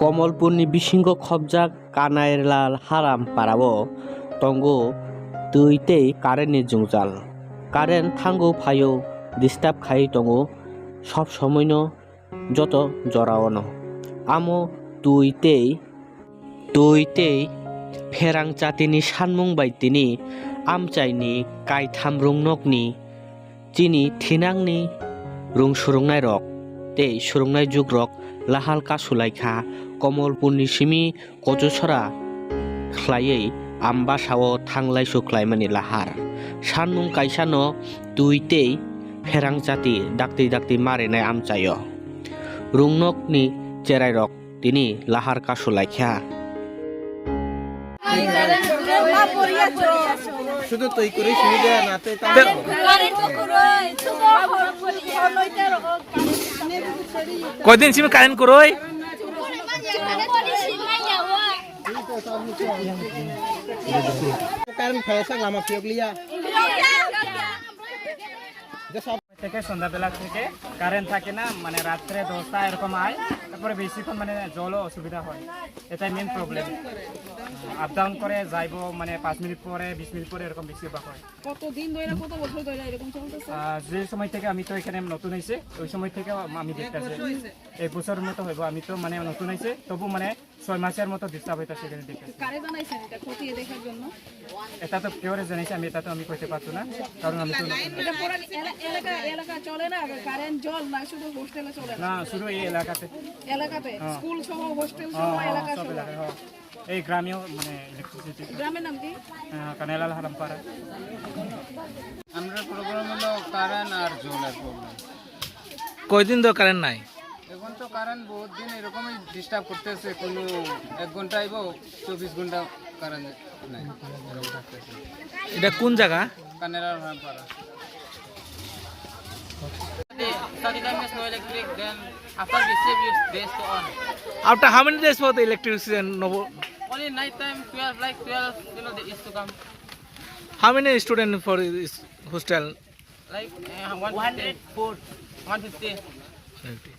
कमलपुरनि बिसिंग खबजाक कानायलाल हाराम पाराबो तंगो तैते कारेन्टनि जुंजाल कारेन्ट थांगौ फायो डिस्टार्ब खायै तंगो सब समयनो जत जरावनो आमो तैते फेरां जातिनि सानमुं बायदिनि आमचाइनि कायथाम रुंनकनि चिनि थिनांनि रुं सुरुंनाय रक ते सुरुंनाय जुग रक लाहाल कासुलायखा कमलपुरनि सिमि कजुसरा ख्लायै आम्बासावो थांलाय सुख्लायमानि लाहार सानमुं कायसानो तैते फेरां जाति दाक्ति मारिनाय आमचायो रुंनकनि चेराय रक तिनि लाहार कासुलायखा শুধু তৈ করে সুবিধা নাতে কয়দিন সিমে কারেন্ট করই কারণ ফেসা লামা ফিয়গলিয়া থেকে সন্ধ্যাবেলা থেকে কারেন্ট থাকে না মানে রাত্রে 10টা এরকম আয় তারপরে বেশিক্ষণ মানে জলও অসুবিধা হয় এটাই মেন প্রবলেম আপ ডাউন করে যাইবো মানে 5 মিনিট পরে 20 মিনিট পরে এরকম বেশিরভাগ হয় কতদিন ধরে কত বছর ধরে এরকম চলতেছে যে সময় থেকে আমি তো এখানে নতুন হয়েছে ওই সময় থেকে আমি দেখতেছি এক বছরের মতো হইব আমি তো মানে নতুন হয়েছে তবু মানে 6 মাসের মতো ডিস্টার্ব হইতাছে এখানে দেখতেছি কারে জানাইছেন এটা খতিয়ে দেখার জন্য এটা তো কেউ জানাইছে আমি এটা তো আমি কইতে পারতো না কারণ আমি তো এটা পুরো এলাকা চলে না কারেন্ট জল না শুধু হোস্টেলে চলে না শুধু এই এলাকাতে স্কুল সহ হোস্টেল সহ এলাকা সব সহ এলাকায় এই গ্রামেও মানে ইলেকট্রিসিটি গ্রামের নাম কি কানাইলাল হারামপাড়া আমরা প্রবলেম হলো কারেন্ট আর জলের প্রবলেম কয়দিন ধরে কারেন্ট নাই এখন তো কারেন্ট বহুত দিন এরকমই ডিস্টার্ব করতেছে কোনো 1 ঘন্টা আইবো 24 ঘন্টা কারেন্ট নাই এরকম থাকতেছে এটা কোন জায়গা Kanailal হারামপাড়া Study time is no electric, then after we save use days to on. after how many days for the electricity no Only night time 12 like 12 they used to come. how many students for this hostel Like 104 150.